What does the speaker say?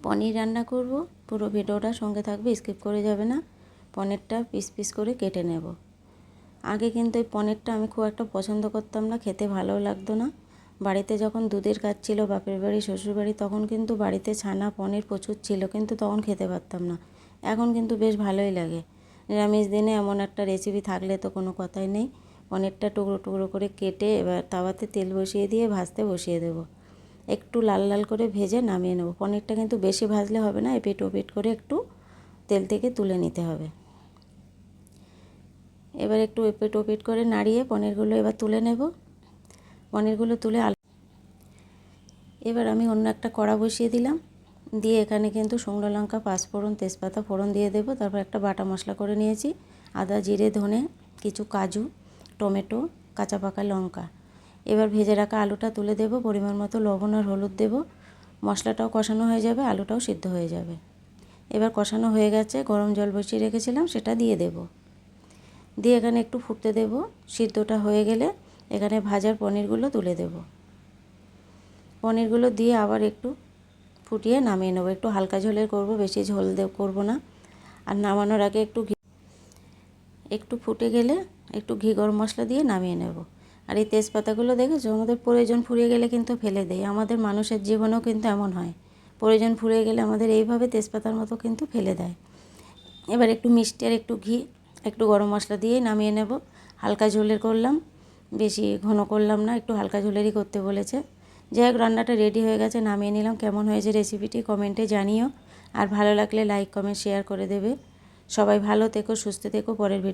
পনির রান্না করব, পুরো ভিডিওটা সঙ্গে থাকবে, স্কিপ করে যাবে না। পনিরটা পিস পিস করে কেটে নেব। আগে কিন্তু এই পনিরটা আমি খুব একটা পছন্দ করতাম না, খেতে ভালোও লাগতো না। বাড়িতে যখন দুধের কাজ ছিল, বাপের বাড়ি শ্বশুর বাড়ি, তখন কিন্তু বাড়িতে ছানা পনির প্রচুর ছিল, কিন্তু তখন খেতে পারতাম না। এখন কিন্তু বেশ ভালোই লাগে। নিরামিষ দিনে এমন একটা রেসিপি থাকলে তো কোনো কথাই নেই। পনিরটা টুকরো টুকরো করে কেটে এবার তাওয়াতে তেল বসিয়ে দিয়ে ভাজতে বসিয়ে দেবো। একটু লাল লাল করে ভেজে নামিয়ে নেব। পনিরটা কিন্তু বেশি ভাজলে হবে না, এপিট ওপিট করে একটু তেল থেকে তুলে নিতে হবে। এবার একটু এপিট ওপিট করে নাড়িয়ে পনিরগুলো এবার তুলে নেব। পনিরগুলো তুলে এবার আমি অন্য একটা কড়া বসিয়ে দিলাম, দিয়ে এখানে কিন্তু শুকনো লঙ্কা, পাঁচফোড়ন, তেজপাতা ফোড়ন দিয়ে দেবো। তারপর একটা বাটা মশলা করে নিয়েছি, আদা, জিরে, ধনে, কিছু কাজু, টমেটো, কাঁচা পাকা লঙ্কা। এবার ভেজে রাখা আলুটা তুলে দেব, পরিমাণ মতো লবণ আর হলুদ দেব। মশলাটাও কষানো হয়ে যাবে, আলুটাও সিদ্ধ হয়ে যাবে। এবার কষানো হয়ে গেছে, গরম জল বসিয়ে রেখেছিলাম সেটা দিয়ে দেব। দিয়ে এখানে একটু ফুটতে দেব। সিদ্ধটা হয়ে গেলে এখানে ভাজার পনিরগুলো তুলে দেব। পনিরগুলো দিয়ে আবার একটু ফুটিয়ে নামিয়ে নেব। একটু হালকা ঝোলের করব, বেশি ঝোল করব না। আর নামানোর আগে একটু ফুটে গেলে একটু ঘি গরম মশলা দিয়ে নামিয়ে নেব। আর এই তেজপাতাগুলো দেখেছো, আমাদের প্রয়োজন ফুরিয়ে গেলে কিন্তু ফেলে দেয়। আমাদের মানুষের জীবনেও কিন্তু এমন হয়, প্রয়োজন ফুরিয়ে গেলে আমাদের এইভাবে তেজপাতার মতো কিন্তু ফেলে দেয়। এবার একটু মিষ্টি আর একটু ঘি, একটু গরম মশলা দিয়ে নামিয়ে নেব। হালকা ঝোলের করলাম, বেশি ঘন করলাম না, একটু হালকা ঝোলেরই করতে বলেছে। যাই হোক, রান্নাটা রেডি হয়ে গেছে, নামিয়ে নিলাম। কেমন হয়েছে রেসিপিটি কমেন্টে জানিও। আর ভালো লাগলে লাইক, কমেন্ট, শেয়ার করে দেবে। সবাই ভালো থেকো, সুস্থ থেকো। পরের ভিডিও